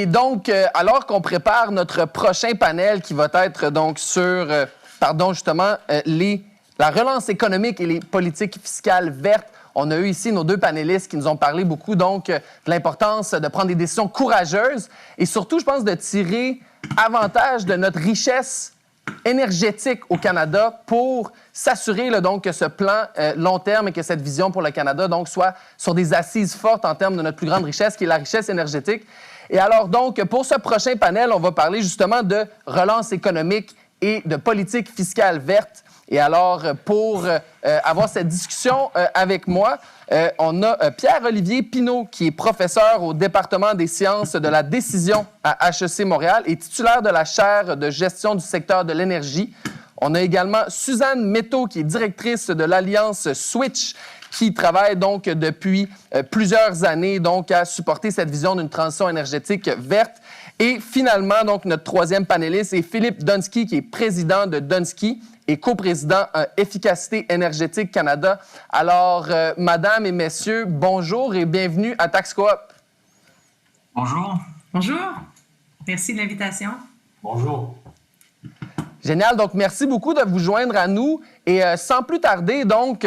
Et donc, alors qu'on prépare notre prochain panel qui va être donc sur, justement, la relance économique et les politiques fiscales vertes, on a eu ici nos deux panélistes qui nous ont parlé beaucoup donc de l'importance de prendre des décisions courageuses et surtout, je pense, de tirer avantage de notre richesse énergétique au Canada pour s'assurer là, donc, que ce plan long terme et que cette vision pour le Canada donc, soit sur des assises fortes en termes de notre plus grande richesse, qui est la richesse énergétique. Et alors, donc, pour ce prochain panel, on va parler justement de relance économique et de politique fiscale verte. Et alors, pour avoir cette discussion avec moi, on a Pierre-Olivier Pinault, qui est professeur au département des sciences de la décision à HEC Montréal et titulaire de la chaire de gestion du secteur de l'énergie. On a également Suzanne Métaux, qui est directrice de l'Alliance Switch, qui travaille donc depuis plusieurs années donc, à supporter cette vision d'une transition énergétique verte. Et finalement, donc, notre troisième panéliste est Philippe Dunsky, qui est président de Dunsky et coprésident Efficacité énergétique Canada. Alors, Madame et Messieurs, bonjour et bienvenue à Tax Coop. Bonjour. Bonjour. Merci de l'invitation. Bonjour. Génial. Donc, merci beaucoup de vous joindre à nous. Et sans plus tarder, donc,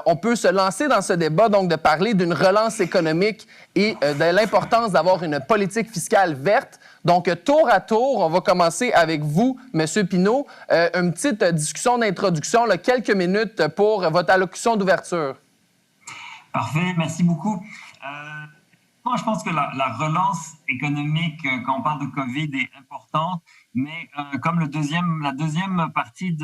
on peut se lancer dans ce débat, donc, de parler d'une relance économique et de l'importance d'avoir une politique fiscale verte. Donc, tour à tour, on va commencer avec vous, M. Pinault. Une petite discussion d'introduction, là, quelques minutes pour votre allocution d'ouverture. Parfait. Merci beaucoup. Moi, je pense que la relance économique, quand on parle de COVID, est importante, mais comme la deuxième partie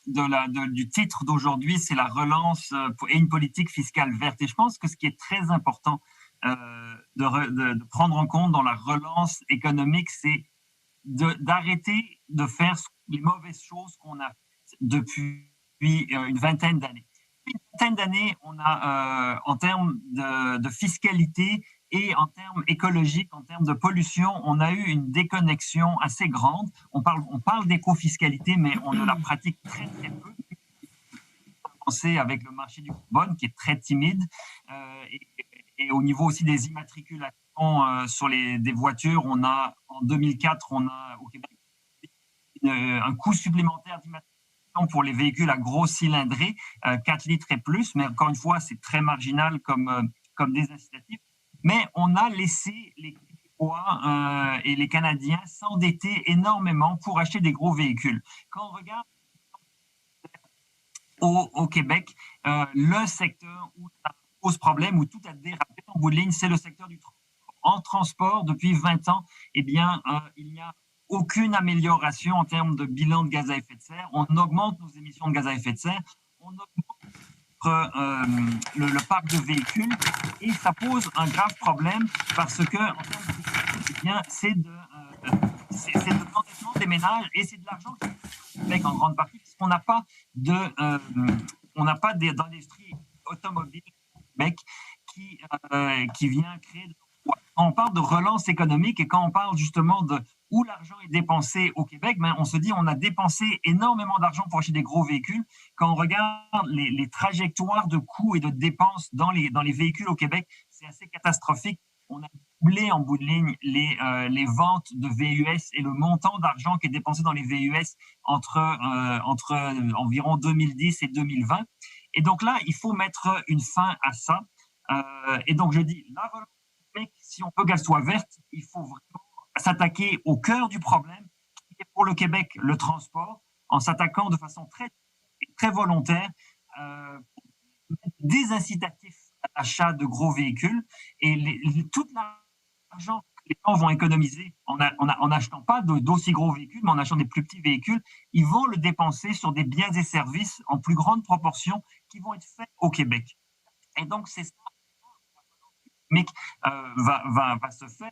du titre d'aujourd'hui, c'est la relance et une politique fiscale verte. Et je pense que ce qui est très important de prendre en compte dans la relance économique, c'est d'arrêter de faire les mauvaises choses qu'on a faites depuis une vingtaine d'années. Une vingtaine d'années, on a, en termes de fiscalité et en termes écologiques, en termes de pollution, on a eu une déconnexion assez grande. On parle d'éco-fiscalité, mais on ne la pratique très, très peu. Commencer avec le marché du carbone, qui est très timide, et au niveau aussi des immatriculations sur des voitures, en 2004, on a au Québec un coût supplémentaire d'immatriculation pour les véhicules à gros cylindrée, 4 litres et plus, mais encore une fois, c'est très marginal comme désincitatif. Mais on a laissé les Québécois et les Canadiens s'endetter énormément pour acheter des gros véhicules. Quand on regarde au Québec, le secteur où ça pose problème, où tout a dérapé en bout de ligne, c'est le secteur du transport. En transport, depuis 20 ans, eh bien, il n'y a aucune amélioration en termes de bilan de gaz à effet de serre. On augmente nos émissions de gaz à effet de serre, on augmente le parc de véhicules et ça pose un grave problème parce que, en termes de bien, c'est de l'endettement des ménages et c'est de l'argent qui est en grande partie parce qu'on n'a pas d'industrie automobile au Québec qui vient créer de l'emploi. Quand on parle de relance économique et quand on parle justement de où l'argent est dépensé au Québec, ben on se dit on a dépensé énormément d'argent pour acheter des gros véhicules. Quand on regarde les trajectoires de coûts et de dépenses dans les véhicules au Québec, c'est assez catastrophique. On a doublé en bout de ligne les ventes de VUS et le montant d'argent qui est dépensé dans les VUS entre environ 2010 et 2020. Et donc là, il faut mettre une fin à ça. Et donc je dis, la relance économique, si on veut qu'elle soit verte, il faut vraiment s'attaquer au cœur du problème, qui est pour le Québec le transport, en s'attaquant de façon très, très volontaire des incitatifs à l'achat de gros véhicules et tout l'argent que les gens vont économiser en n'achetant pas d'aussi gros véhicules, mais en achetant des plus petits véhicules, ils vont le dépenser sur des biens et services en plus grande proportion qui vont être faits au Québec. Et donc, c'est ça qui va se faire.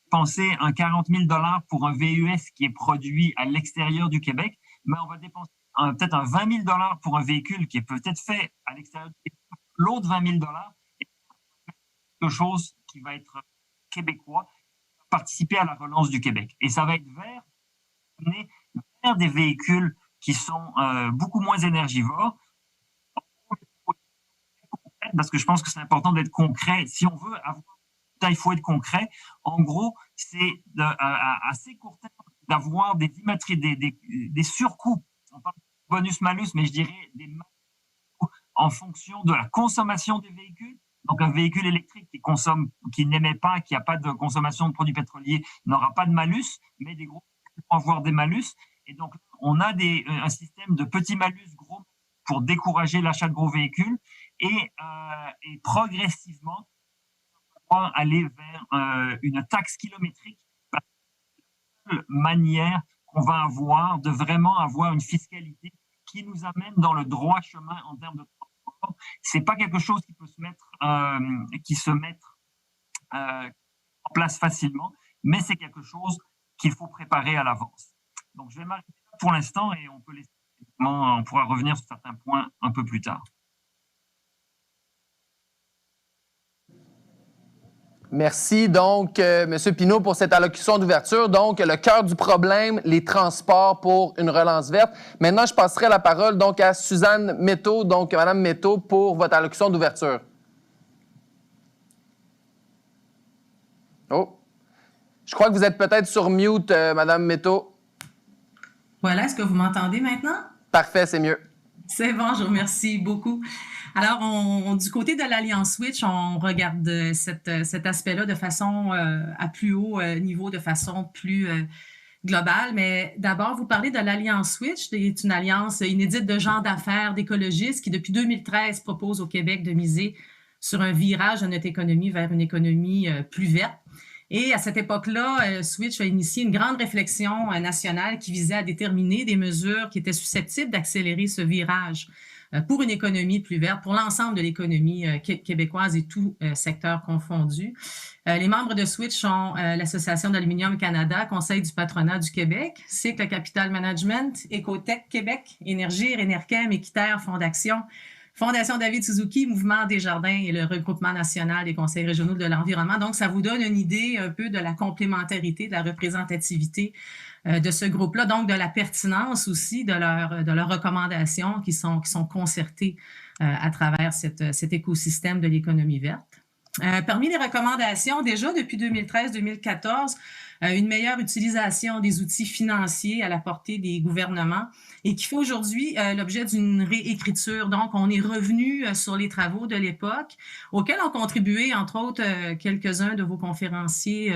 Dépenser un 40 000 $ pour un VUS qui est produit à l'extérieur du Québec, mais on va dépenser peut-être un 20 000 $ pour un véhicule qui est peut-être fait à l'extérieur du Québec. L'autre 20 000 $, est quelque chose qui va être québécois, participer à la relance du Québec. Et ça va être vers des véhicules qui sont beaucoup moins énergivores, parce que je pense que c'est important d'être concret. Si on veut avoir il faut être concret. En gros, c'est à assez court terme d'avoir des surcoûts. On parle de bonus-malus, mais je dirais des malus en fonction de la consommation des véhicules. Donc, un véhicule électrique qui n'émet pas, qui n'a pas de consommation de produits pétroliers, n'aura pas de malus, mais des gros vont avoir des malus. Et donc, on a un système de petits malus, gros, pour décourager l'achat de gros véhicules. Et progressivement, on va aller vers une taxe kilométrique. C'est la seule manière qu'on va avoir de vraiment avoir une fiscalité qui nous amène dans le droit chemin en termes de transport. C'est pas quelque chose qui peut se mettre en place facilement, mais c'est quelque chose qu'il faut préparer à l'avance. Donc, je vais m'arrêter là pour l'instant et on pourra revenir sur certains points un peu plus tard. Merci donc, M. Pinault, pour cette allocution d'ouverture. Donc, le cœur du problème, les transports pour une relance verte. Maintenant, je passerai la parole donc à Suzanne Métaux, donc Mme Métaux, pour votre allocution d'ouverture. Oh, je crois que vous êtes peut-être sur mute, Mme Métaux. Voilà, est-ce que vous m'entendez maintenant? Parfait, c'est mieux. C'est bon, je vous remercie beaucoup. Alors, du côté de l'Alliance Switch, on regarde cet aspect-là de façon à plus haut niveau, de façon plus globale. Mais d'abord, vous parlez de l'Alliance Switch, qui est une alliance inédite de gens d'affaires, d'écologistes, qui depuis 2013 propose au Québec de miser sur un virage de notre économie vers une économie plus verte. Et à cette époque-là, Switch a initié une grande réflexion nationale qui visait à déterminer des mesures qui étaient susceptibles d'accélérer ce virage pour une économie plus verte, pour l'ensemble de l'économie québécoise et tout secteur confondu. Les membres de Switch sont l'Association d'Aluminium Canada, Conseil du patronat du Québec, Cycle Capital Management, Écotech Québec, Énergir, Énerchem, Équiterre, Fondation, Fondation David Suzuki, Mouvement Desjardins et le Regroupement national des conseils régionaux de l'environnement. Donc, ça vous donne une idée un peu de la complémentarité, de la représentativité de ce groupe-là, donc de la pertinence aussi de leurs recommandations qui sont concertées à travers cet écosystème de l'économie verte. Parmi les recommandations, déjà depuis 2013-2014, une meilleure utilisation des outils financiers à la portée des gouvernements et qui fait aujourd'hui l'objet d'une réécriture. Donc, on est revenu sur les travaux de l'époque auxquels ont contribué, entre autres, quelques-uns de vos conférenciers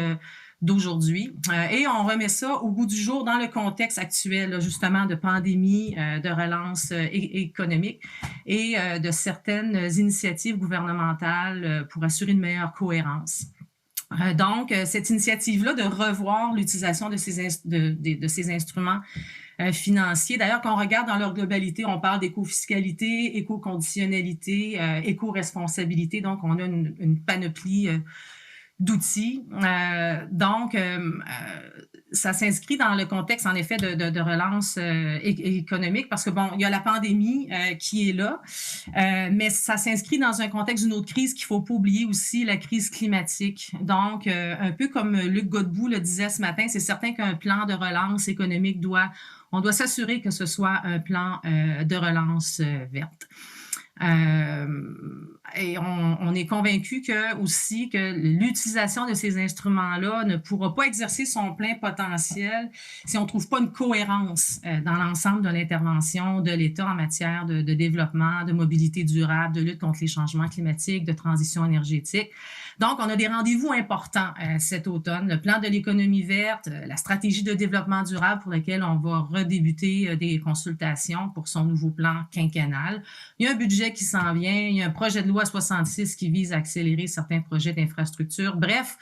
d'aujourd'hui. Et on remet ça au goût du jour dans le contexte actuel, là, justement, de pandémie, de relance économique et de certaines initiatives gouvernementales pour assurer une meilleure cohérence. Donc, cette initiative-là de revoir l'utilisation de ces instruments financiers. D'ailleurs, quand on regarde dans leur globalité, on parle d'éco-fiscalité, éco-conditionnalité, éco-responsabilité. Donc, on a une panoplie d'outils. Donc, ça s'inscrit dans le contexte, en effet, de relance économique parce que, bon, il y a la pandémie qui est là, mais ça s'inscrit dans un contexte d'une autre crise qu'il ne faut pas oublier aussi, la crise climatique. Donc, un peu comme Luc Godbout le disait ce matin, c'est certain qu'un plan de relance économique on doit s'assurer que ce soit un plan de relance verte. Et on est convaincu aussi que l'utilisation de ces instruments-là ne pourra pas exercer son plein potentiel si on ne trouve pas une cohérence dans l'ensemble de l'intervention de l'État en matière de développement, de mobilité durable, de lutte contre les changements climatiques, de transition énergétique. Donc, on a des rendez-vous importants cet automne. Le plan de l'économie verte, la stratégie de développement durable pour laquelle on va redébuter des consultations pour son nouveau plan quinquennal. Il y a un budget qui s'en vient, il y a un projet de loi 66 qui vise à accélérer certains projets d'infrastructure. Bref,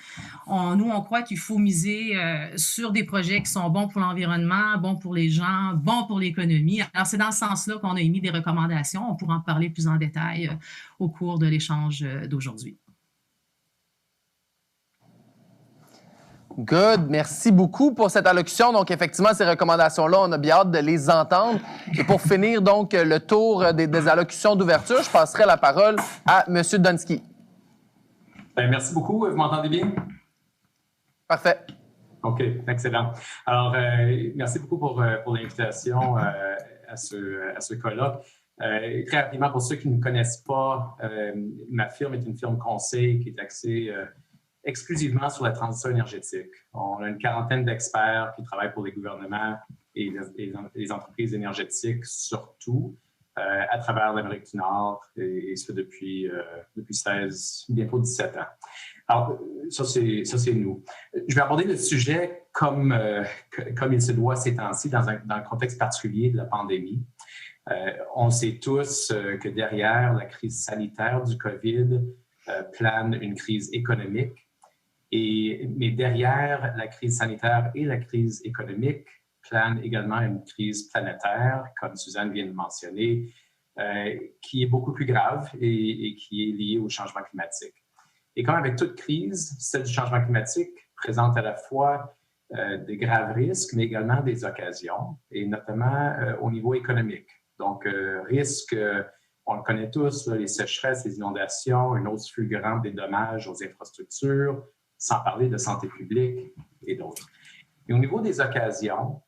nous, on croit qu'il faut miser sur des projets qui sont bons pour l'environnement, bons pour les gens, bons pour l'économie. Alors, c'est dans ce sens-là qu'on a émis des recommandations. On pourra en parler plus en détail au cours de l'échange d'aujourd'hui. Good. Merci beaucoup pour cette allocution. Donc, effectivement, ces recommandations-là, on a bien hâte de les entendre. Et pour finir, donc, le tour des allocutions d'ouverture, je passerai la parole à M. Donsky. Merci beaucoup. Vous m'entendez bien? Parfait. OK, excellent. Alors, merci beaucoup pour l'invitation à ce colloque. Très rapidement, pour ceux qui ne me connaissent pas, ma firme est une firme conseil qui est axée exclusivement sur la transition énergétique. On a une quarantaine d'experts qui travaillent pour les gouvernements et les entreprises énergétiques surtout à travers l'Amérique du Nord et ce depuis 16, bientôt 17 ans. Alors, ça, c'est nous. Je vais aborder le sujet comme il se doit ces temps-ci dans le contexte particulier de la pandémie. On sait tous que derrière la crise sanitaire du COVID plane une crise économique. Mais derrière la crise sanitaire et la crise économique plane également une crise planétaire, comme Suzanne vient de mentionner, qui est beaucoup plus grave et qui est liée au changement climatique. Et comme avec toute crise, celle du changement climatique présente à la fois des graves risques, mais également des occasions, et notamment au niveau économique. Donc, risques, on le connaît tous, là, les sécheresses, les inondations, une hausse fulgurante des dommages aux infrastructures, sans parler de santé publique et d'autres. Et au niveau des occasions,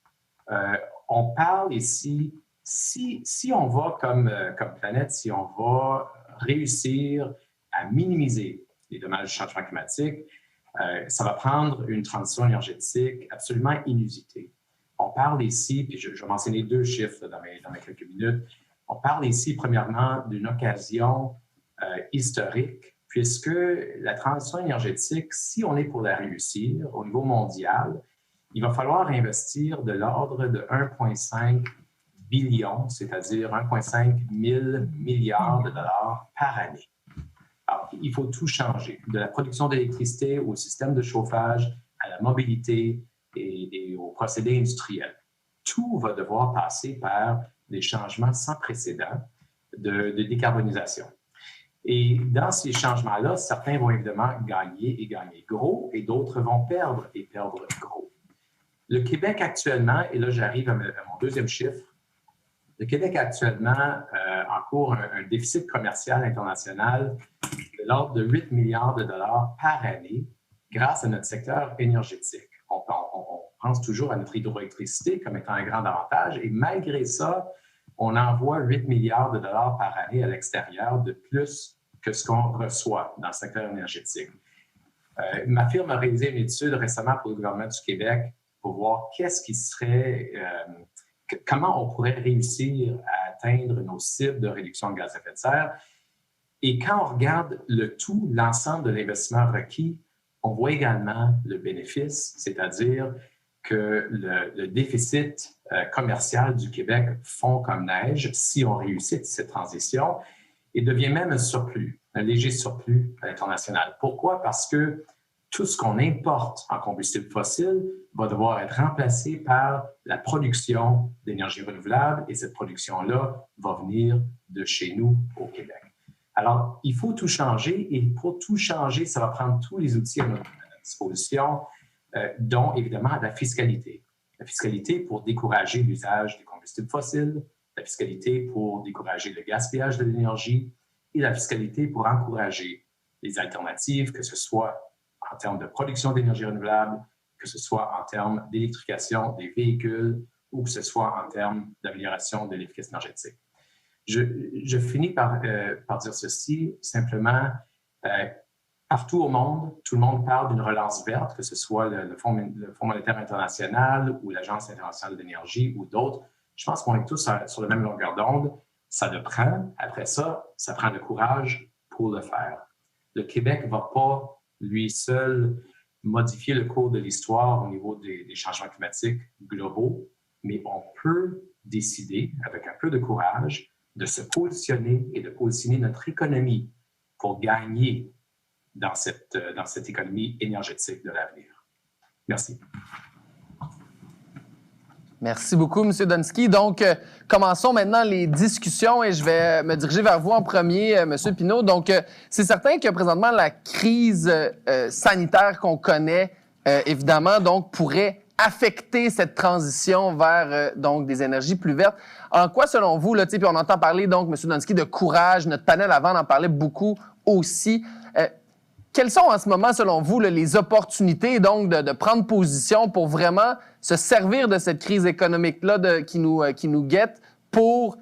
on parle ici, si on va comme planète, si on va réussir à minimiser les dommages du changement climatique, ça va prendre une transition énergétique absolument inusitée. On parle ici, puis je vais mentionner 2 chiffres dans mes quelques minutes, on parle ici premièrement d'une occasion historique, puisque la transition énergétique, si on est pour la réussir au niveau mondial, il va falloir investir de l'ordre de 1,5 billion, c'est-à-dire 1,5 000 milliards de dollars par année. Alors, il faut tout changer, de la production d'électricité au système de chauffage, à la mobilité et aux procédés industriels. Tout va devoir passer par des changements sans précédent de décarbonisation. Et dans ces changements-là, certains vont évidemment gagner et gagner gros, et d'autres vont perdre et perdre gros. Le Québec actuellement, et là j'arrive à mon 2e chiffre, le Québec actuellement encourt un déficit commercial international de l'ordre de 8 milliards de dollars par année grâce à notre secteur énergétique. On pense toujours à notre hydroélectricité comme étant un grand avantage, et malgré ça, on envoie 8 milliards de dollars par année à l'extérieur de plus que ce qu'on reçoit dans le secteur énergétique. Ma firme a réalisé une étude récemment pour le gouvernement du Québec pour voir qu'est-ce qui serait, comment on pourrait réussir à atteindre nos cibles de réduction de gaz à effet de serre. Et quand on regarde le tout, l'ensemble de l'investissement requis, on voit également le bénéfice, c'est-à-dire que le déficit commercial du Québec fond comme neige si on réussit cette transition et devient même un surplus, un léger surplus à l'international. Pourquoi? Parce que tout ce qu'on importe en combustible fossile va devoir être remplacé par la production d'énergie renouvelable et cette production-là va venir de chez nous au Québec. Alors, il faut tout changer et pour tout changer, ça va prendre tous les outils à notre disposition, dont évidemment la fiscalité. La fiscalité pour décourager l'usage des combustibles fossiles, la fiscalité pour décourager le gaspillage de l'énergie et la fiscalité pour encourager les alternatives, que ce soit en termes de production d'énergie renouvelable, que ce soit en termes d'électrification des véhicules ou que ce soit en termes d'amélioration de l'efficacité énergétique. Je finis par dire ceci, simplement, partout au monde, tout le monde parle d'une relance verte, que ce soit le Fonds monétaire international ou l'Agence internationale de l'énergie ou d'autres. Je pense qu'on est tous sur la même longueur d'onde. Ça le prend. Après ça, ça prend le courage pour le faire. Le Québec ne va pas, lui seul, modifier le cours de l'histoire au niveau des changements climatiques globaux, mais on peut décider, avec un peu de courage, de se positionner et de positionner notre économie pour gagner dans cette économie énergétique de l'avenir. Merci. Merci beaucoup, M. Donsky. Donc, commençons maintenant les discussions et je vais me diriger vers vous en premier, M. Pinault. Donc, c'est certain que présentement, la crise sanitaire qu'on connaît, évidemment, donc, pourrait affecter cette transition vers donc des énergies plus vertes. En quoi, selon vous, là, puis on entend parler, donc, M. Donsky, de courage, notre panel avant en parlait beaucoup aussi. Quelles sont en ce moment, selon vous, les opportunités donc de prendre position pour vraiment se servir de cette crise économique-là qui nous guette pour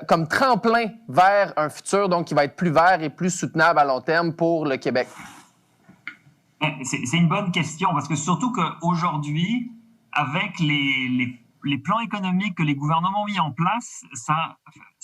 comme tremplin vers un futur donc qui va être plus vert et plus soutenable à long terme pour le Québec? C'est une bonne question parce que surtout qu'aujourd'hui, avec les plans économiques que les gouvernements ont mis en place, ça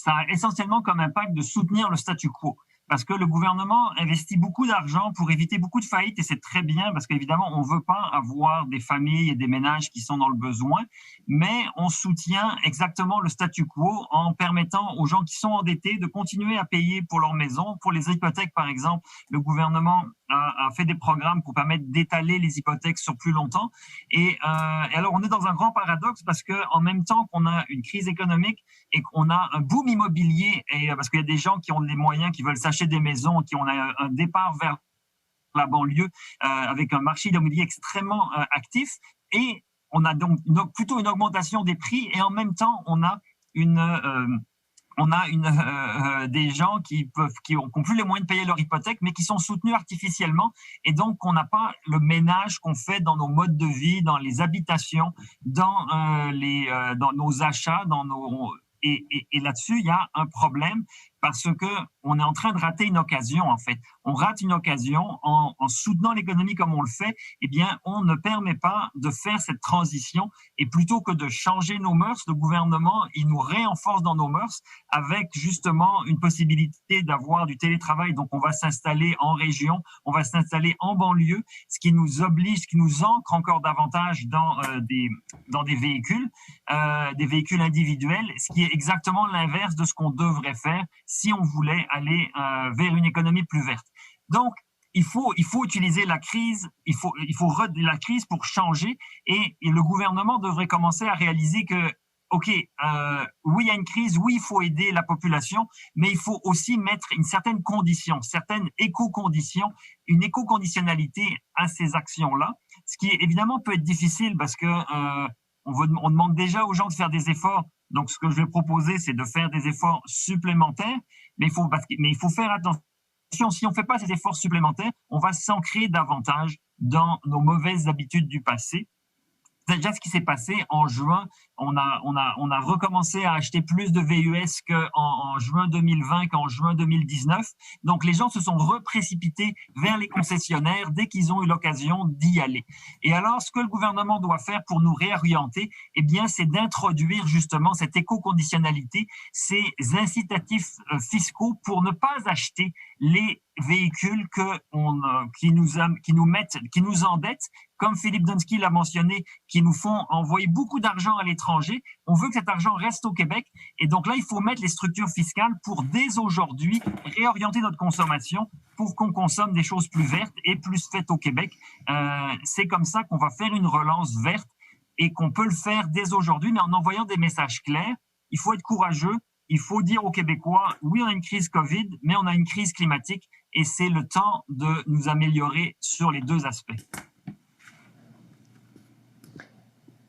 a essentiellement comme impact de soutenir le statu quo. Parce que le gouvernement investit beaucoup d'argent pour éviter beaucoup de faillites et c'est très bien parce qu'évidemment, on ne veut pas avoir des familles et des ménages qui sont dans le besoin, mais on soutient exactement le statu quo en permettant aux gens qui sont endettés de continuer à payer pour leur maison. Pour les hypothèques, par exemple, le gouvernement a fait des programmes pour permettre d'étaler les hypothèques sur plus longtemps. Et alors, on est dans un grand paradoxe parce qu'en même temps qu'on a une crise économique et qu'on a un boom immobilier, et parce qu'il y a des gens qui ont les moyens, qui veulent s'acheter des maisons, qui ont un départ vers la banlieue avec un marché immobilier extrêmement actif, et on a donc plutôt une augmentation des prix, et en même temps, on a des gens qui ont plus les moyens de payer leur hypothèque, mais qui sont soutenus artificiellement. Et donc, on n'a pas le ménage qu'on fait dans nos modes de vie, dans les habitations, dans nos achats, et là-dessus, il y a un problème parce que on est en train de rater une occasion, en fait. On rate une occasion en soutenant l'économie comme on le fait. Eh bien, on ne permet pas de faire cette transition. Et plutôt que de changer nos mœurs, le gouvernement, il nous réenforce dans nos mœurs avec justement une possibilité d'avoir du télétravail. Donc, on va s'installer en région, on va s'installer en banlieue, ce qui nous oblige, ce qui nous ancre encore davantage dans des véhicules individuels, ce qui est exactement l'inverse de ce qu'on devrait faire si on voulait aller vers une économie plus verte. Donc, il faut utiliser la crise, la crise pour changer, et le gouvernement devrait commencer à réaliser que, OK, oui, il y a une crise, oui, il faut aider la population, mais il faut aussi mettre une certaine condition, certaines éco-conditions, une éco-conditionnalité à ces actions-là, ce qui évidemment peut être difficile parce que on demande déjà aux gens de faire des efforts. Donc, ce que je vais proposer, c'est de faire des efforts supplémentaires, mais il faut faire attention. Si on ne fait pas ces efforts supplémentaires, on va s'ancrer davantage dans nos mauvaises habitudes du passé. C'est déjà ce qui s'est passé en juin. On a recommencé à acheter plus de VUS qu'en juin 2020 qu'en juin 2019. Donc, les gens se sont reprécipités vers les concessionnaires dès qu'ils ont eu l'occasion d'y aller. Et alors, ce que le gouvernement doit faire pour nous réorienter, eh bien, c'est d'introduire justement cette éco-conditionnalité, ces incitatifs fiscaux pour ne pas acheter les véhicules qui nous endettent, comme Philippe Donsky l'a mentionné, qui nous font envoyer beaucoup d'argent à l'étranger. On veut que cet argent reste au Québec. Et donc là, il faut mettre les structures fiscales pour, dès aujourd'hui, réorienter notre consommation pour qu'on consomme des choses plus vertes et plus faites au Québec. C'est comme ça qu'on va faire une relance verte et qu'on peut le faire dès aujourd'hui, mais en envoyant des messages clairs. Il faut être courageux. Il faut dire aux Québécois, oui, on a une crise COVID, mais on a une crise climatique et c'est le temps de nous améliorer sur les deux aspects.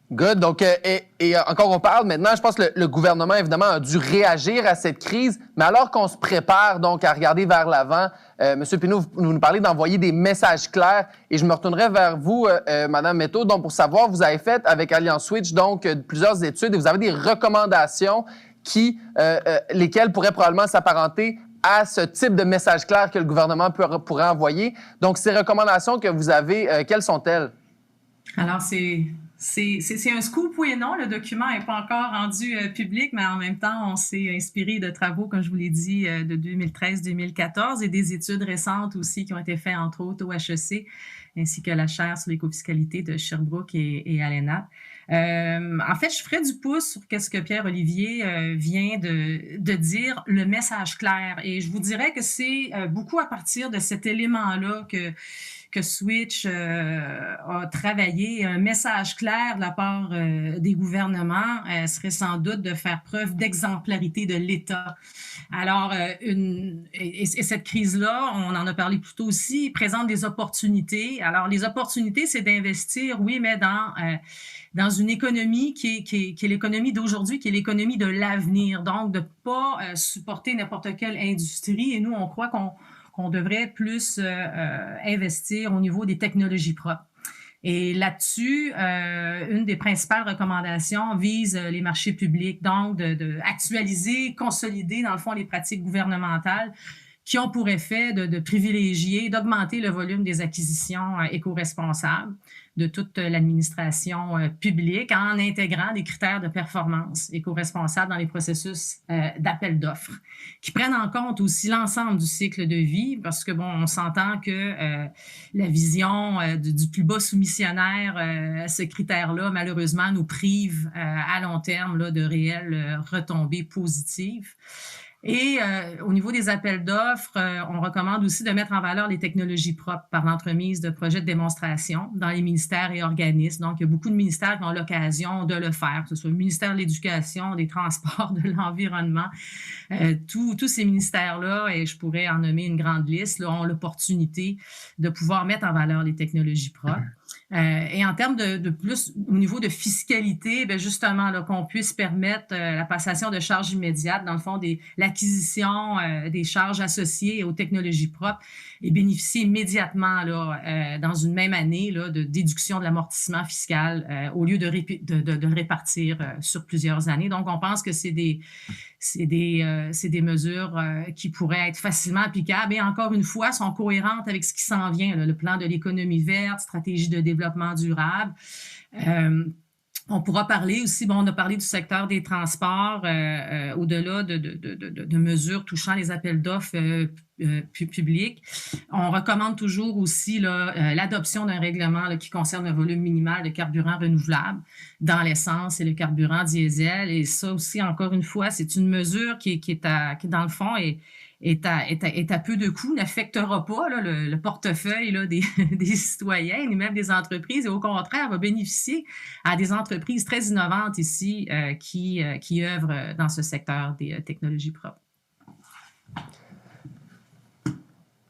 Good. Donc, et encore on parle maintenant, je pense que le gouvernement, évidemment, a dû réagir à cette crise, mais alors qu'on se prépare donc à regarder vers l'avant, M. Pinault, vous nous parlez d'envoyer des messages clairs, et je me retournerai vers vous, Mme Métaux, donc pour savoir, vous avez fait avec Alliance Switch donc plusieurs études et vous avez des recommandations lesquelles pourraient probablement s'apparenter à ce type de message clair que le gouvernement pourrait envoyer. Donc, ces recommandations que vous avez, quelles sont-elles? Alors, c'est un scoop, oui et non. Le document n'est pas encore rendu public, mais en même temps, on s'est inspiré de travaux, comme je vous l'ai dit, de 2013-2014 et des études récentes aussi qui ont été faites, entre autres, au HEC, ainsi que la chaire sur l'écofiscalité de Sherbrooke et ALENA. En fait, je ferai du pouce sur ce que Pierre-Olivier vient de dire, le message clair. Et je vous dirais que c'est beaucoup à partir de cet élément-là que Switch a travaillé. Un message clair de la part des gouvernements serait sans doute de faire preuve d'exemplarité de l'État. Alors, et cette crise-là, on en a parlé plus tôt aussi, présente des opportunités. Alors, les opportunités, c'est d'investir, oui, mais dans une économie qui est l'économie d'aujourd'hui, qui est l'économie de l'avenir. Donc, de ne pas supporter n'importe quelle industrie. Et nous, on croit qu'on devrait plus investir au niveau des technologies propres. Et là-dessus, une des principales recommandations vise les marchés publics, donc de actualiser, consolider, dans le fond, les pratiques gouvernementales qui ont pour effet de privilégier, d'augmenter le volume des acquisitions éco-responsables de toute l'administration publique en intégrant des critères de performance éco-responsables dans les processus d'appel d'offres, qui prennent en compte aussi l'ensemble du cycle de vie, parce que, bon, on s'entend que la vision du plus bas soumissionnaire, ce critère-là, malheureusement, nous prive à long terme là, de réelles retombées positives. Et au niveau des appels d'offres, on recommande aussi de mettre en valeur les technologies propres par l'entremise de projets de démonstration dans les ministères et organismes. Donc, il y a beaucoup de ministères qui ont l'occasion de le faire, que ce soit le ministère de l'Éducation, des Transports, de l'Environnement. Tous ces ministères-là, et je pourrais en nommer une grande liste, là, ont l'opportunité de pouvoir mettre en valeur les technologies propres. Et en termes de plus au niveau de fiscalité, bien justement, là, qu'on puisse permettre la passation de charges immédiates, dans le fond, l'acquisition des charges associées aux technologies propres et bénéficier immédiatement là, dans une même année là, de déduction de l'amortissement fiscal au lieu de le répartir sur plusieurs années. Donc, on pense que c'est des mesures qui pourraient être facilement applicables et encore une fois, sont cohérentes avec ce qui s'en vient, là, le plan de l'économie verte, stratégie de développement durable. On pourra parler aussi, bon, on a parlé du secteur des transports, au-delà de mesures touchant les appels d'offres publics. On recommande toujours aussi l'adoption d'un règlement là, qui concerne le volume minimal de carburant renouvelable dans l'essence et le carburant diesel. Et ça aussi, encore une fois, c'est une mesure qui dans le fond, est à peu de coûts, n'affectera pas là, le portefeuille là, des citoyens et même des entreprises, et au contraire, va bénéficier à des entreprises très innovantes ici qui œuvrent dans ce secteur des technologies propres.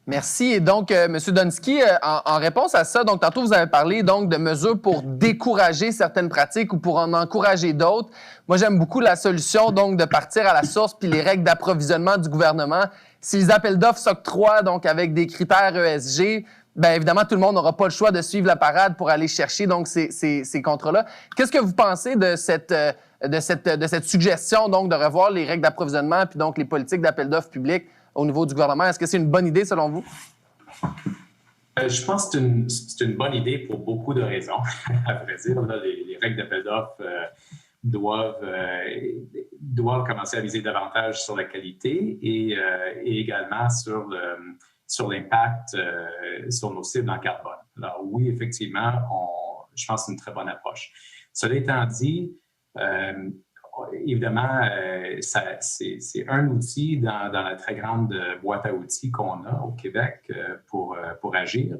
Merci. Et donc, M. Donsky, en réponse à ça, donc tantôt vous avez parlé donc de mesures pour décourager certaines pratiques ou pour en encourager d'autres. Moi, j'aime beaucoup la solution donc de partir à la source puis les règles d'approvisionnement du gouvernement. Si les appels d'offres s'octroient donc avec des critères ESG, bien évidemment, tout le monde n'aura pas le choix de suivre la parade pour aller chercher donc ces contrats-là. Qu'est-ce que vous pensez de cette suggestion donc de revoir les règles d'approvisionnement puis donc les politiques d'appels d'offres publics au niveau du gouvernement? Est-ce que c'est une bonne idée selon vous? Je pense que c'est une bonne idée pour beaucoup de raisons. À vrai dire, là, les règles d'appel d'offres doivent commencer à viser davantage sur la qualité et également sur l'impact sur nos cibles en carbone. Alors oui, effectivement, je pense que c'est une très bonne approche. Cela étant dit, évidemment, c'est un outil dans la très grande boîte à outils qu'on a au Québec pour agir.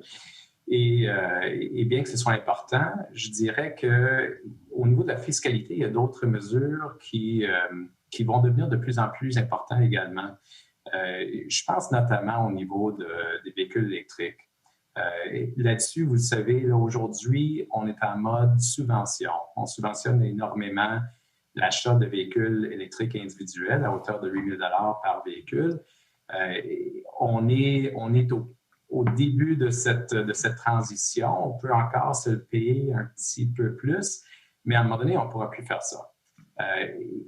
Et bien que ce soit important, je dirais qu'au niveau de la fiscalité, il y a d'autres mesures qui vont devenir de plus en plus importantes également. Je pense notamment au niveau des véhicules électriques. Là-dessus, vous le savez, là, aujourd'hui, on est en mode subvention. On subventionne énormément l'achat de véhicules électriques individuels à hauteur de 8 000 $ par véhicule. On est au début de cette transition. On peut encore se le payer un petit peu plus, mais à un moment donné, on ne pourra plus faire ça.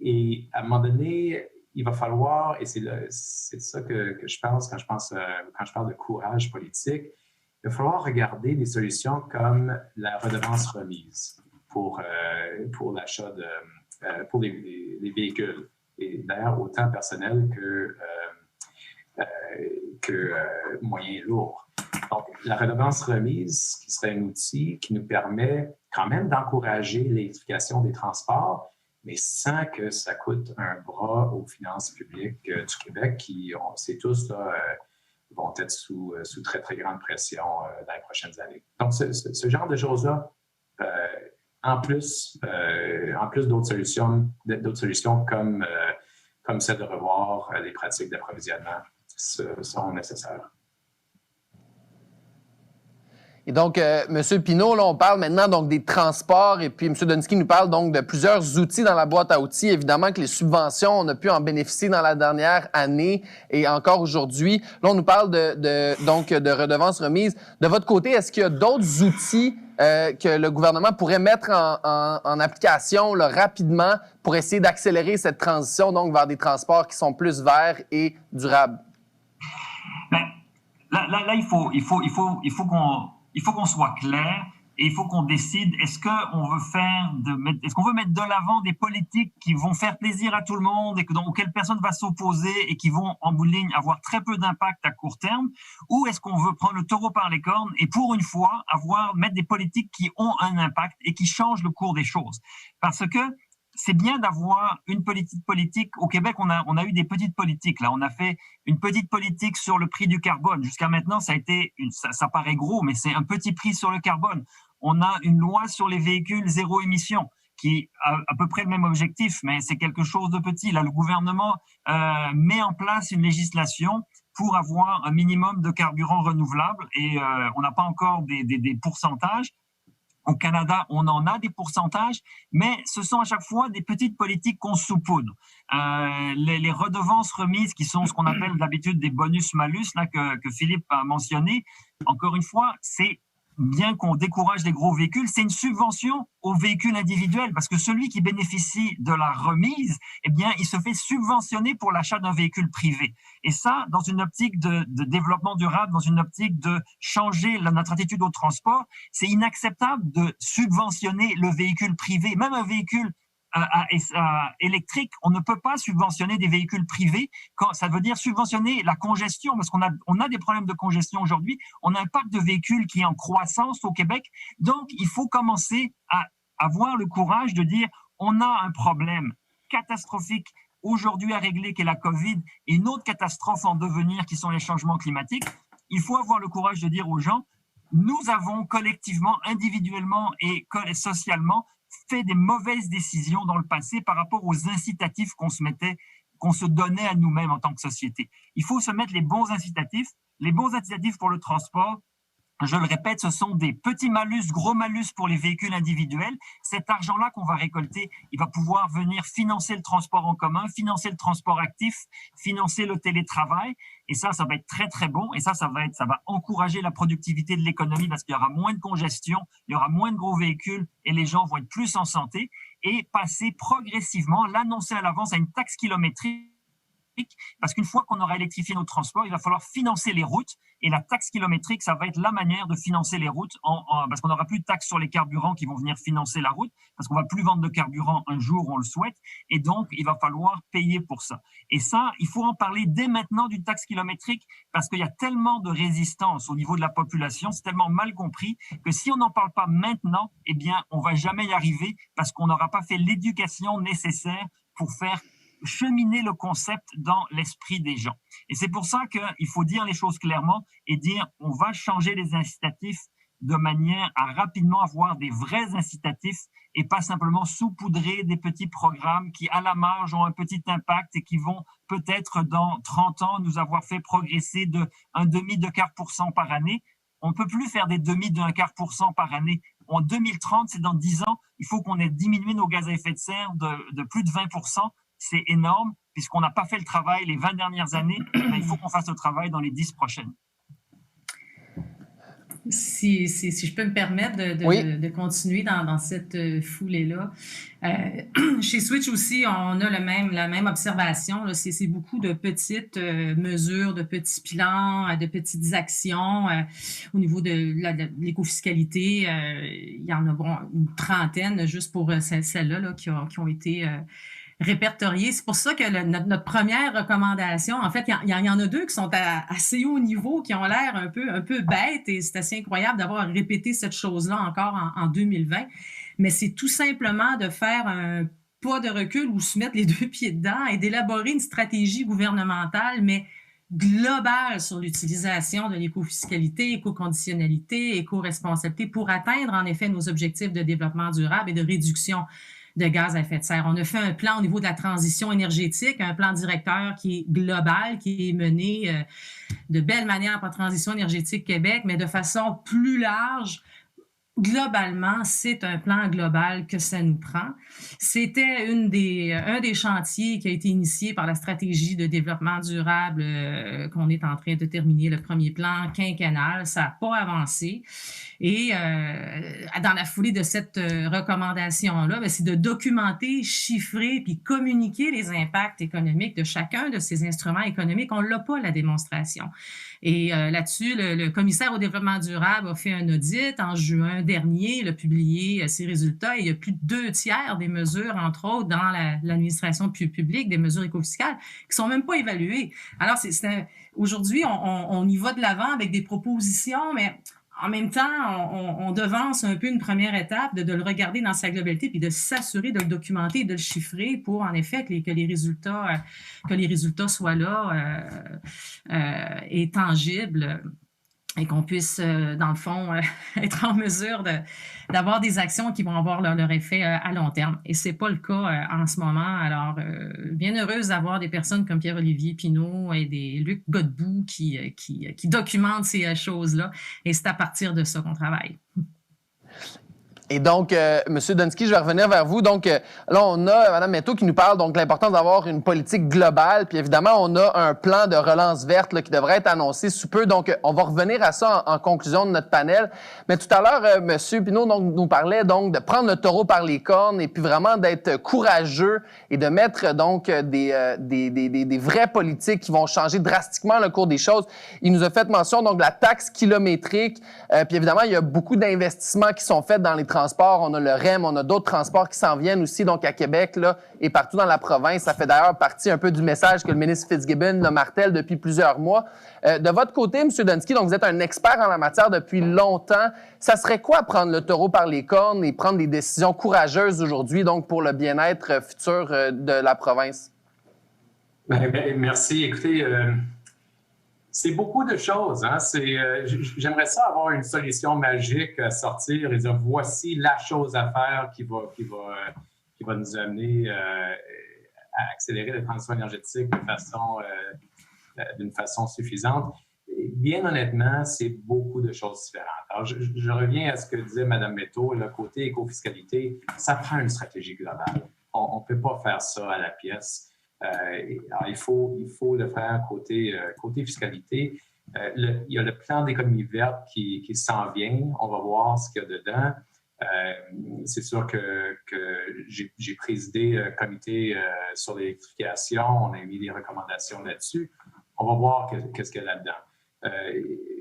Et à un moment donné, il va falloir, et c'est ça que je pense quand je parle de courage politique, il va falloir regarder des solutions comme la redevance remise pour l'achat pour les véhicules, et d'ailleurs autant personnel que moyens lourds. Donc, la redevance remise, qui serait un outil qui nous permet quand même d'encourager l'électrification des transports, mais sans que ça coûte un bras aux finances publiques du Québec qui, on sait tous, là, vont être sous très, très grande pression dans les prochaines années. Donc, ce genre de choses-là, en plus d'autres solutions comme celle de revoir les pratiques d'approvisionnement, sont nécessaires. Et donc, M. Pinault, là, on parle maintenant donc des transports, et puis M. Donsky nous parle donc de plusieurs outils dans la boîte à outils. Évidemment que les subventions, on a pu en bénéficier dans la dernière année et encore aujourd'hui. Là, on nous parle de redevances remises. De votre côté, est-ce qu'il y a d'autres outils que le gouvernement pourrait mettre en application là, rapidement pour essayer d'accélérer cette transition donc vers des transports qui sont plus verts et durables? Ben, là, il faut qu'on soit clair et il faut qu'on décide, est-ce qu'on veut mettre de l'avant des politiques qui vont faire plaisir à tout le monde et auxquelles personne va s'opposer et qui vont, en bout de ligne, avoir très peu d'impact à court terme, ou est-ce qu'on veut prendre le taureau par les cornes et pour une fois mettre des politiques qui ont un impact et qui changent le cours des choses? Parce que c'est bien d'avoir une petite politique. Au Québec, on a eu des petites politiques. Là, on a fait une petite politique sur le prix du carbone. Jusqu'à maintenant, ça paraît gros, mais c'est un petit prix sur le carbone. On a une loi sur les véhicules zéro émission qui a à peu près le même objectif, mais c'est quelque chose de petit. Là, le gouvernement met en place une législation pour avoir un minimum de carburant renouvelable et on n'a pas encore des pourcentages. Au Canada, on en a des pourcentages, mais ce sont à chaque fois des petites politiques qu'on saupoudre. Les redevances remises, qui sont ce qu'on appelle d'habitude des bonus-malus, là, que Philippe a mentionné, encore une fois, c'est bien qu'on décourage les gros véhicules, c'est une subvention aux véhicules individuels, parce que celui qui bénéficie de la remise, eh bien, il se fait subventionner pour l'achat d'un véhicule privé. Et ça, dans une optique de développement durable, dans une optique de changer notre attitude au transport, c'est inacceptable de subventionner le véhicule privé, même un véhicule électrique. On ne peut pas subventionner des véhicules privés. Ça veut dire subventionner la congestion, parce qu'on a des problèmes de congestion aujourd'hui. On a un parc de véhicules qui est en croissance au Québec. Donc, il faut commencer à avoir le courage de dire on a un problème catastrophique aujourd'hui à régler, qui est la COVID, et une autre catastrophe en devenir, qui sont les changements climatiques. Il faut avoir le courage de dire aux gens, nous avons collectivement, individuellement et socialement fait des mauvaises décisions dans le passé par rapport aux incitatifs qu'on se donnait à nous-mêmes en tant que société. Il faut se mettre les bons incitatifs. Les bons incitatifs pour le transport, je le répète, ce sont des petits malus, gros malus pour les véhicules individuels. Cet argent-là qu'on va récolter, il va pouvoir venir financer le transport en commun, financer le transport actif, financer le télétravail. Et ça va être très, très bon. Et ça va encourager la productivité de l'économie parce qu'il y aura moins de congestion, il y aura moins de gros véhicules et les gens vont être plus en santé. Et passer progressivement, l'annoncer à l'avance à une taxe kilométrique, parce qu'une fois qu'on aura électrifié nos transports, il va falloir financer les routes et la taxe kilométrique, ça va être la manière de financer les routes parce qu'on n'aura plus de taxes sur les carburants qui vont venir financer la route parce qu'on va plus vendre de carburant un jour, on le souhaite, et donc il va falloir payer pour ça. Et ça, il faut en parler dès maintenant d'une taxe kilométrique parce qu'il y a tellement de résistance au niveau de la population, c'est tellement mal compris que si on n'en parle pas maintenant, eh bien, on va jamais y arriver parce qu'on n'aura pas fait l'éducation nécessaire pour faire cheminer le concept dans l'esprit des gens. Et c'est pour ça qu'il faut dire les choses clairement et dire on va changer les incitatifs de manière à rapidement avoir des vrais incitatifs et pas simplement saupoudrer des petits programmes qui, à la marge, ont un petit impact et qui vont peut-être dans 30 ans nous avoir fait progresser de un demi de quart % par année. On ne peut plus faire des demi d'un quart % par année. En 2030, c'est dans 10 ans, il faut qu'on ait diminué nos gaz à effet de serre de plus de 20%. C'est énorme, puisqu'on n'a pas fait le travail les 20 dernières années, mais il faut qu'on fasse le travail dans les 10 prochaines. Si je peux me permettre de continuer dans cette foulée-là. Chez Switch aussi, on a la même observation. Là. C'est beaucoup de petites mesures, de petits plans, de petites actions. Au niveau de l'écofiscalité, il y en a une trentaine juste pour celles-là là, qui ont été répertoriées. C'est pour ça que notre première recommandation, en fait, il y en a deux qui sont assez haut niveau, qui ont l'air un peu bêtes, et c'est assez incroyable d'avoir répété cette chose-là encore en 2020. Mais c'est tout simplement de faire un pas de recul ou se mettre les deux pieds dedans et d'élaborer une stratégie gouvernementale, mais globale sur l'utilisation de l'écofiscalité, éco-conditionnalité, éco-responsabilité pour atteindre en effet nos objectifs de développement durable et de réduction de gaz à effet de serre. On a fait un plan au niveau de la transition énergétique, un plan directeur qui est global, qui est mené de belle manière par Transition énergétique Québec, mais de façon plus large globalement, c'est un plan global que ça nous prend. C'était un des chantiers qui a été initié par la stratégie de développement durable qu'on est en train de terminer, le premier plan quinquennal. Ça n'a pas avancé. Et dans la foulée de cette recommandation-là, c'est de documenter, chiffrer, puis communiquer les impacts économiques de chacun de ces instruments économiques. On n'a pas la démonstration. Et là-dessus, le commissaire au développement durable a fait un audit en juin dernier, il a publié ses résultats et il y a plus de 2/3 des mesures, entre autres, dans l'administration publique, des mesures écofiscales, qui sont même pas évaluées. Alors, aujourd'hui, on y va de l'avant avec des propositions, mais en même temps, on devance un peu une première étape de le regarder dans sa globalité puis de s'assurer de le documenter et de le chiffrer pour, en effet, que les résultats soient là et tangibles et qu'on puisse, dans le fond, être en mesure d'avoir des actions qui vont avoir leur effet à long terme. Et ce n'est pas le cas en ce moment. Alors, bien heureuse d'avoir des personnes comme Pierre-Olivier Pinault et des Luc Godbout qui documentent ces choses-là. Et c'est à partir de ça qu'on travaille. Et donc, M. Dunsky, je vais revenir vers vous. Donc, là, on a Mme Métaux qui nous parle donc de l'importance d'avoir une politique globale. Puis évidemment, on a un plan de relance verte là, qui devrait être annoncé sous peu. Donc, on va revenir à ça en conclusion de notre panel. Mais tout à l'heure, M. Pinault nous parlait donc de prendre le taureau par les cornes et puis vraiment d'être courageux et de mettre donc des vraies politiques qui vont changer drastiquement le cours des choses. Il nous a fait mention donc de la taxe kilométrique. Puis évidemment, il y a beaucoup d'investissements qui sont faits dans les transports. On a le REM, on a d'autres transports qui s'en viennent aussi, donc à Québec là, et partout dans la province. Ça fait d'ailleurs partie un peu du message que le ministre Fitzgibbon le martèle depuis plusieurs mois. De votre côté, M. Dunsky, donc vous êtes un expert en la matière depuis longtemps. Ça serait quoi prendre le taureau par les cornes et prendre des décisions courageuses aujourd'hui, donc pour le bien-être futur de la province? Merci. Écoutez, c'est beaucoup de choses. Hein? J'aimerais ça avoir une solution magique à sortir et dire voici la chose à faire qui va nous amener à accélérer la transition énergétique d'une façon suffisante. Et bien honnêtement, c'est beaucoup de choses différentes. Alors, je reviens à ce que disait Mme Métaux, le côté éco-fiscalité, ça prend une stratégie globale. On ne peut pas faire ça à la pièce. Alors, il faut le faire côté fiscalité. Il y a le plan d'économie verte qui s'en vient. On va voir ce qu'il y a dedans. C'est sûr que j'ai présidé un comité sur l'électrification. On a mis des recommandations là-dessus. On va voir qu'est-ce qu'il y a là-dedans.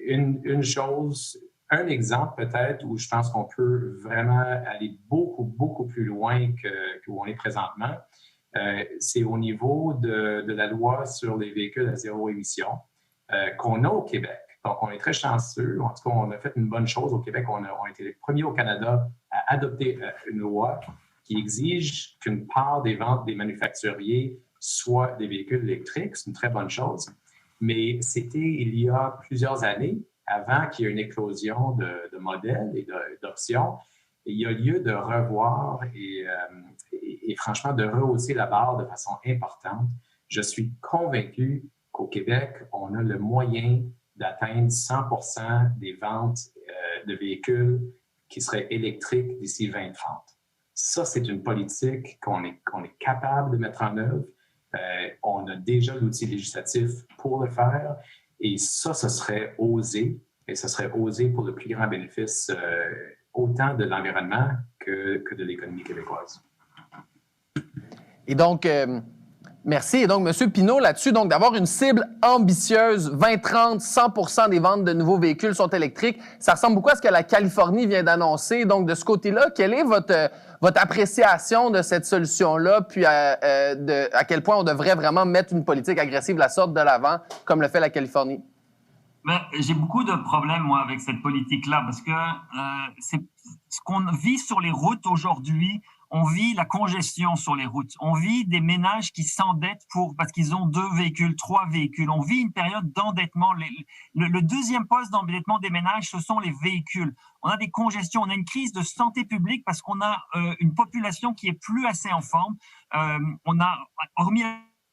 Une chose, un exemple peut-être où je pense qu'on peut vraiment aller beaucoup, beaucoup plus loin où on est présentement. C'est au niveau de la loi sur les véhicules à zéro émission qu'on a au Québec. Donc, on est très chanceux. En tout cas, on a fait une bonne chose au Québec. On a été les premiers au Canada à adopter une loi qui exige qu'une part des ventes des manufacturiers soient des véhicules électriques. C'est une très bonne chose. Mais c'était il y a plusieurs années, avant qu'il y ait une éclosion de modèles et d'options. Et il y a lieu de revoir et franchement de rehausser la barre de façon importante. Je suis convaincu qu'au Québec, on a le moyen d'atteindre 100% des ventes de véhicules qui seraient électriques d'ici 2030. Ça, c'est une politique qu'on est capable de mettre en œuvre. On a déjà l'outil législatif pour le faire et ça, ce serait osé et ce serait osé pour le plus grand bénéfice autant de l'environnement que de l'économie québécoise. Et donc, merci. Et donc, M. Pinault, là-dessus, donc d'avoir une cible ambitieuse, 2030, 100% des ventes de nouveaux véhicules sont électriques, ça ressemble beaucoup à ce que la Californie vient d'annoncer. Donc, de ce côté-là, quelle est votre appréciation de cette solution-là, puis à quel point on devrait vraiment mettre une politique agressive de la sorte de l'avant, comme le fait la Californie? J'ai beaucoup de problèmes, moi, avec cette politique-là, parce que c'est ce qu'on vit sur les routes aujourd'hui. On vit la congestion sur les routes. On vit des ménages qui s'endettent parce qu'ils ont 2 véhicules, 3 véhicules. On vit une période d'endettement. Le deuxième poste d'endettement des ménages, ce sont les véhicules. On a des congestions. On a une crise de santé publique parce qu'on a une population qui est plus assez en forme. On a, hormis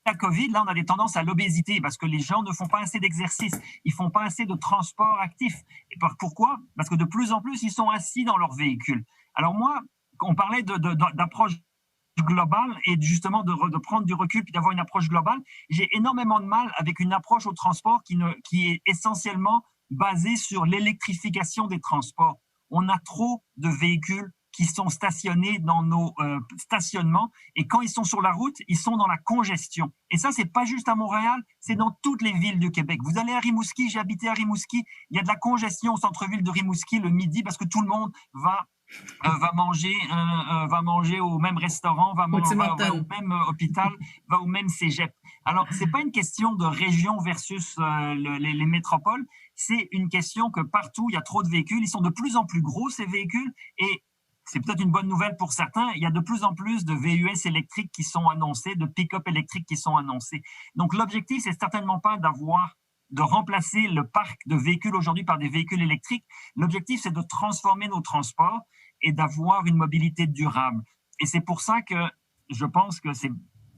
la COVID, là, on a des tendances à l'obésité parce que les gens ne font pas assez d'exercice, ils font pas assez de transport actif. Et pourquoi? Parce que de plus en plus, ils sont assis dans leur véhicule. Alors moi, on parlait d'approche globale et justement de prendre du recul puis d'avoir une approche globale. J'ai énormément de mal avec une approche au transport qui est essentiellement basée sur l'électrification des transports. On a trop de véhicules qui sont stationnés dans nos stationnements et quand ils sont sur la route, ils sont dans la congestion. Et ça, c'est pas juste à Montréal, c'est dans toutes les villes du Québec. Vous allez à Rimouski, j'ai habité à Rimouski, il y a de la congestion au centre-ville de Rimouski le midi parce que tout le monde va manger au même restaurant, va au même hôpital, va au même cégep. Alors, c'est pas une question de région versus les métropoles, c'est une question que partout, il y a trop de véhicules, ils sont de plus en plus gros, ces véhicules, et c'est peut-être une bonne nouvelle pour certains, il y a de plus en plus de VUS électriques qui sont annoncés, de pick-up électriques qui sont annoncés. Donc, l'objectif, c'est certainement pas de remplacer le parc de véhicules aujourd'hui par des véhicules électriques. L'objectif, c'est de transformer nos transports et d'avoir une mobilité durable. Et c'est pour ça que je pense que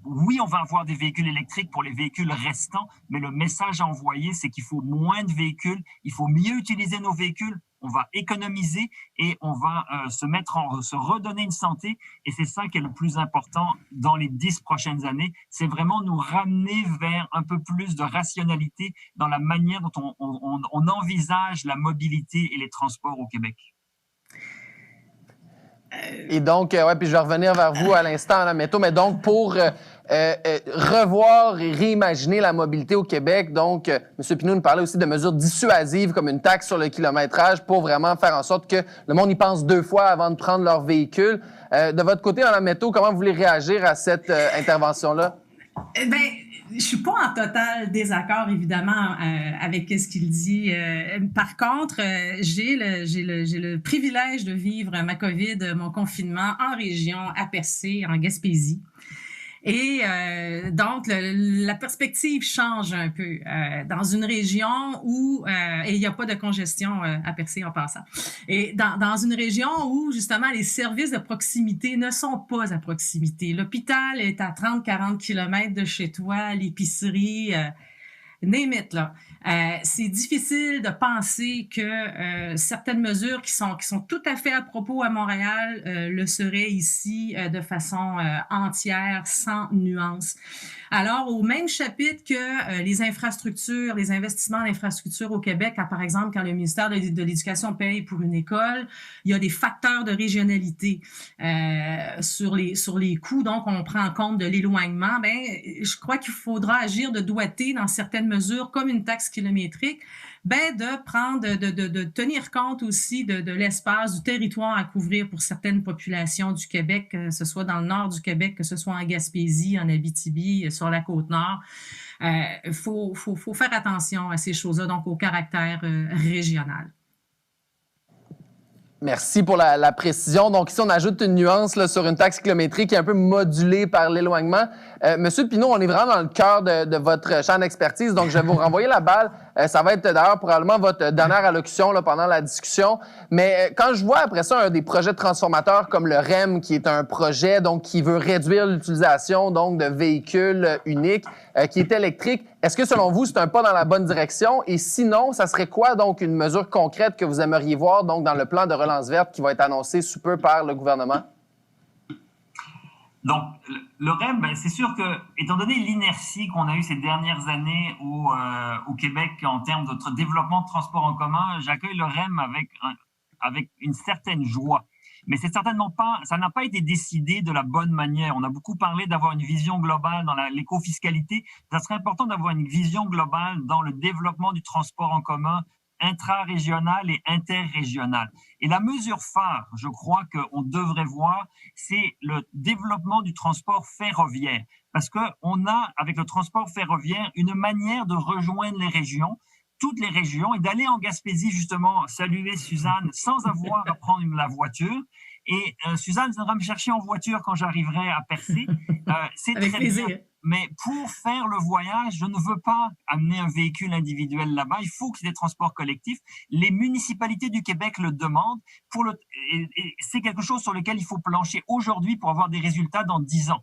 oui, on va avoir des véhicules électriques pour les véhicules restants, mais le message à envoyer, c'est qu'il faut moins de véhicules, il faut mieux utiliser nos véhicules, on va économiser et on va se redonner une santé. Et c'est ça qui est le plus important dans les 10 prochaines années, c'est vraiment nous ramener vers un peu plus de rationalité dans la manière dont on envisage la mobilité et les transports au Québec. Et donc, puis je vais revenir vers vous à l'instant, Mme Méto, mais donc pour revoir et réimaginer la mobilité au Québec, donc M. Pinault nous parlait aussi de mesures dissuasives comme une taxe sur le kilométrage pour vraiment faire en sorte que le monde y pense 2 fois avant de prendre leur véhicule. De votre côté, Mme Méto, comment vous voulez réagir à cette intervention-là? Je suis pas en total désaccord, évidemment, avec ce qu'il dit. Par contre, j'ai le privilège de vivre ma COVID, mon confinement en région, à Percé, en Gaspésie. Et donc, la perspective change un peu dans une région où et il n'y a pas de congestion à Percé en passant. Et dans une région où, justement, les services de proximité ne sont pas à proximité. L'hôpital est à 30-40 km de chez toi, l'épicerie... name it, là. C'est difficile de penser que certaines mesures qui sont tout à fait à propos à Montréal le seraient ici de façon entière, sans nuance. Alors, au même chapitre que les infrastructures, les investissements en infrastructures au Québec, par exemple, quand le ministère de l'Éducation paye pour une école, il y a des facteurs de régionalité sur les coûts. Donc, on prend en compte de l'éloignement. Je crois qu'il faudra agir de doigté dans certaines mesures, comme une taxe kilométrique, de tenir compte aussi de l'espace, du territoire à couvrir pour certaines populations du Québec, que ce soit dans le nord du Québec, que ce soit en Gaspésie, en Abitibi, sur la Côte-Nord. Faut faire attention à ces choses-là, donc au caractère régional. Merci pour la précision. Donc ici, on ajoute une nuance là, sur une taxe kilométrique qui est un peu modulée par l'éloignement. Monsieur Pinault, on est vraiment dans le cœur de votre champ d'expertise, donc je vais vous renvoyer la balle. Ça va être d'ailleurs probablement votre dernière allocution là, pendant la discussion. Mais quand je vois après ça un des projets transformateurs comme le REM, qui est un projet donc qui veut réduire l'utilisation donc de véhicules uniques, qui est électrique, est-ce que selon vous, c'est un pas dans la bonne direction? Et sinon, ça serait quoi donc une mesure concrète que vous aimeriez voir donc dans le plan de relance verte qui va être annoncé sous peu par le gouvernement? Donc, le REM, c'est sûr que, étant donné l'inertie qu'on a eue ces dernières années au Québec en termes de notre développement de transport en commun, j'accueille le REM avec une certaine joie. Mais c'est certainement pas, ça n'a pas été décidé de la bonne manière. On a beaucoup parlé d'avoir une vision globale dans l'éco-fiscalité. Ça serait important d'avoir une vision globale dans le développement du transport en commun intra-régional et interrégional. Et la mesure phare, je crois qu'on devrait voir, c'est le développement du transport ferroviaire. Parce qu'on a, avec le transport ferroviaire, une manière de rejoindre les régions, toutes les régions, et d'aller en Gaspésie, justement, saluer Suzanne sans avoir à prendre la voiture. Et Suzanne viendra me chercher en voiture quand j'arriverai à Percé. C'est avec très plaisir. bien. Mais pour faire le voyage, je ne veux pas amener un véhicule individuel là-bas. Il faut qu'il y ait des transports collectifs. Les municipalités du Québec le demandent. Et c'est quelque chose sur lequel il faut plancher aujourd'hui pour avoir des résultats dans 10 ans.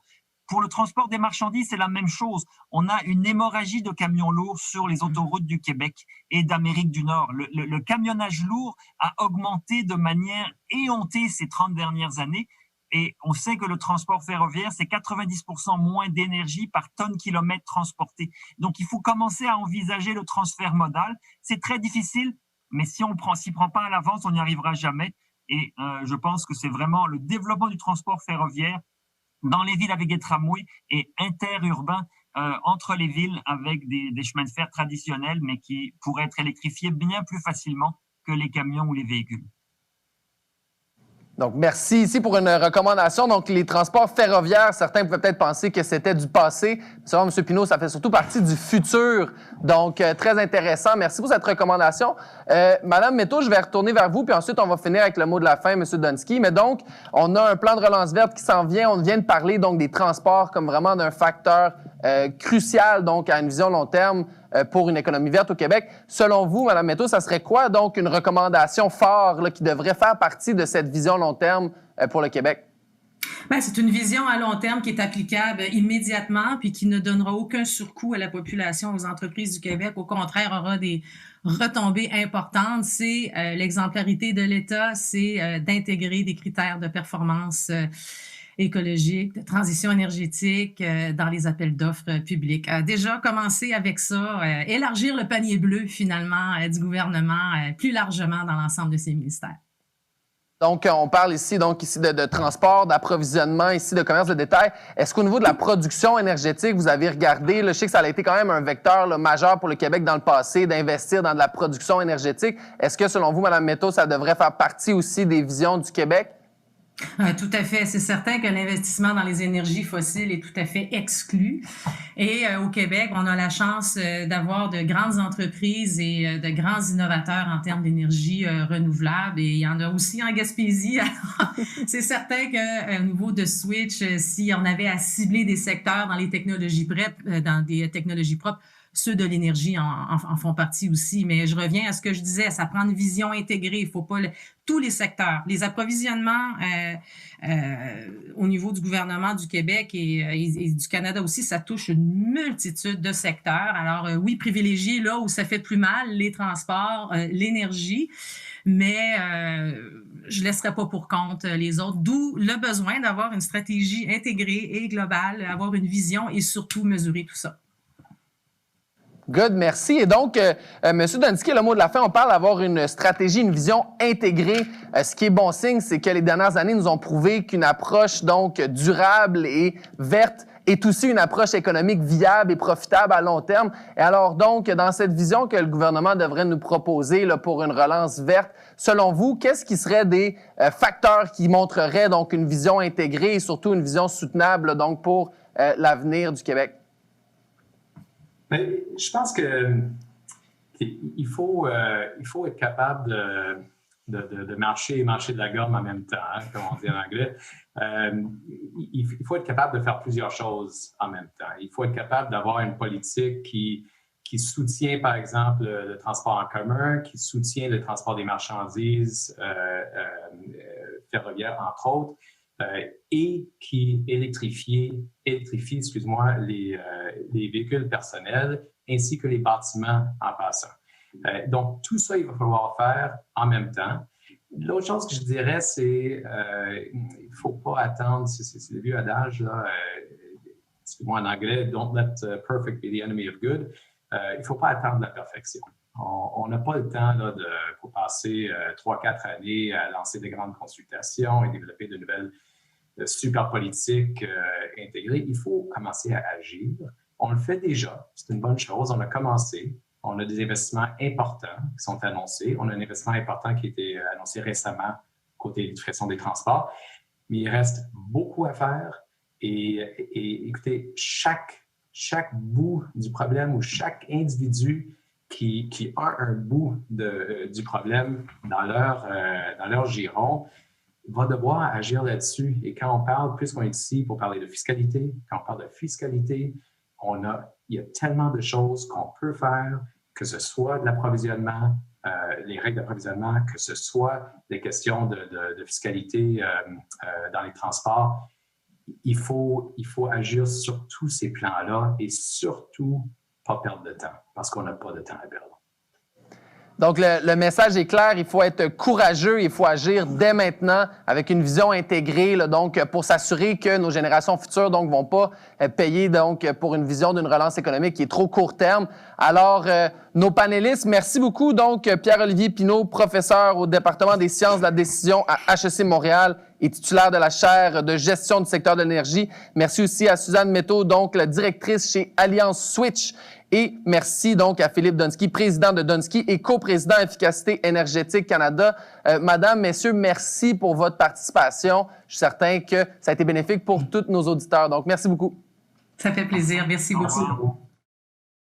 Pour le transport des marchandises, c'est la même chose. On a une hémorragie de camions lourds sur les autoroutes du Québec et d'Amérique du Nord. Le camionnage lourd a augmenté de manière éhontée ces 30 dernières années. Et on sait que le transport ferroviaire, c'est 90% moins d'énergie par tonne kilomètre transporté. Donc, il faut commencer à envisager le transfert modal. C'est très difficile, mais si on s'y prend pas à l'avance, on n'y arrivera jamais. Et je pense que c'est vraiment le développement du transport ferroviaire dans les villes avec des tramways et interurbains entre les villes avec des chemins de fer traditionnels, mais qui pourraient être électrifiés bien plus facilement que les camions ou les véhicules. Donc, merci ici pour une recommandation. Donc, les transports ferroviaires, certains pouvaient peut-être penser que c'était du passé. Selon M. Pinault, ça fait surtout partie du futur. Donc, très intéressant. Merci pour cette recommandation. Madame Métaux, je vais retourner vers vous, puis ensuite, on va finir avec le mot de la fin, M. Donsky. Mais donc, on a un plan de relance verte qui s'en vient. On vient de parler donc des transports comme vraiment d'un facteur crucial, donc à une vision long terme pour une économie verte au Québec. Selon vous, Mme Métaux, ça serait quoi donc une recommandation phare là, qui devrait faire partie de cette vision long terme pour le Québec? Bien, c'est une vision à long terme qui est applicable immédiatement puis qui ne donnera aucun surcoût à la population, aux entreprises du Québec. Au contraire, aura des retombées importantes. C'est l'exemplarité de l'État, c'est d'intégrer des critères de performance écologique, de transition énergétique dans les appels d'offres publics. Déjà commencer avec ça, élargir le panier bleu finalement du gouvernement plus largement dans l'ensemble de ses ministères. Donc, on parle ici de transport, d'approvisionnement, ici de commerce de détail. Est-ce qu'au niveau de la production énergétique, vous avez regardé, je sais que ça a été quand même un vecteur majeur pour le Québec dans le passé, d'investir dans de la production énergétique. Est-ce que, selon vous, Mme Métaux, ça devrait faire partie aussi des visions du Québec? Tout à fait. C'est certain que l'investissement dans les énergies fossiles est tout à fait exclu. Et au Québec, on a la chance d'avoir de grandes entreprises et de grands innovateurs en termes d'énergie renouvelable. Et il y en a aussi en Gaspésie. Alors, c'est certain qu'au niveau de Switch, si on avait à cibler des secteurs dans les technologies dans des technologies propres, ceux de l'énergie en font partie aussi. Mais je reviens à ce que je disais, ça prend une vision intégrée. Il faut pas tous les secteurs, les approvisionnements au niveau du gouvernement du Québec et du Canada aussi, ça touche une multitude de secteurs. Alors oui, privilégier là où ça fait plus mal, les transports, l'énergie, mais je laisserai pas pour compte les autres. D'où le besoin d'avoir une stratégie intégrée et globale, avoir une vision et surtout mesurer tout ça. Good, merci. Et donc, M. Donsky, le mot de la fin, on parle d'avoir une stratégie, une vision intégrée. Ce qui est bon signe, c'est que les dernières années nous ont prouvé qu'une approche donc durable et verte est aussi une approche économique viable et profitable à long terme. Et alors donc, dans cette vision que le gouvernement devrait nous proposer là, pour une relance verte, selon vous, qu'est-ce qui seraient des facteurs qui montreraient donc une vision intégrée et surtout une vision soutenable donc pour l'avenir du Québec? Mais je pense qu'il faut être capable de marcher de la gomme en même temps, hein, comme on dit en anglais. Il faut être capable de faire plusieurs choses en même temps. Il faut être capable d'avoir une politique qui soutient, par exemple, le transport en commun, qui soutient le transport des marchandises ferroviaires, entre autres, et qui électrifie les véhicules personnels ainsi que les bâtiments en passant. Donc, tout ça, il va falloir faire en même temps. L'autre chose que je dirais, c'est il ne faut pas attendre, c'est le vieux adage, là, excuse-moi en anglais, « Don't let perfect be the enemy of good ». Il ne faut pas attendre la perfection. On n'a pas le temps là, pour passer 3-4 années à lancer des grandes consultations et développer de nouvelles super politiques intégrées. Il faut commencer à agir. On le fait déjà, c'est une bonne chose. On a commencé. On a des investissements importants qui sont annoncés. On a un investissement important qui a été annoncé récemment côté électrification des transports. Mais il reste beaucoup à faire. Et écoutez, chaque bout du problème ou chaque individu qui a un bout du problème dans leur giron va devoir agir là-dessus. Et quand on parle, puisqu'on est ici pour parler de fiscalité, quand on parle de fiscalité, il y a tellement de choses qu'on peut faire, que ce soit de l'approvisionnement, les règles d'approvisionnement, que ce soit des questions de fiscalité dans les transports. il faut agir sur tous ces plans-là et surtout pas perdre de temps parce qu'on n'a pas de temps à perdre. Donc, le message est clair, il faut être courageux, il faut agir dès maintenant avec une vision intégrée, là, donc pour s'assurer que nos générations futures donc vont pas payer donc pour une vision d'une relance économique qui est trop court terme. Alors, nos panélistes, merci beaucoup. Donc, Pierre-Olivier Pinault, professeur au département des sciences de la décision à HEC Montréal et titulaire de la chaire de gestion du secteur de l'énergie. Merci aussi à Suzanne Métaux, donc la directrice chez Alliance Switch. Et merci donc à Philippe Donsky, président de Donsky et coprésident Efficacité énergétique Canada. Madame, messieurs, merci pour votre participation. Je suis certain que ça a été bénéfique pour tous nos auditeurs. Donc, merci beaucoup. Ça fait plaisir. Merci beaucoup.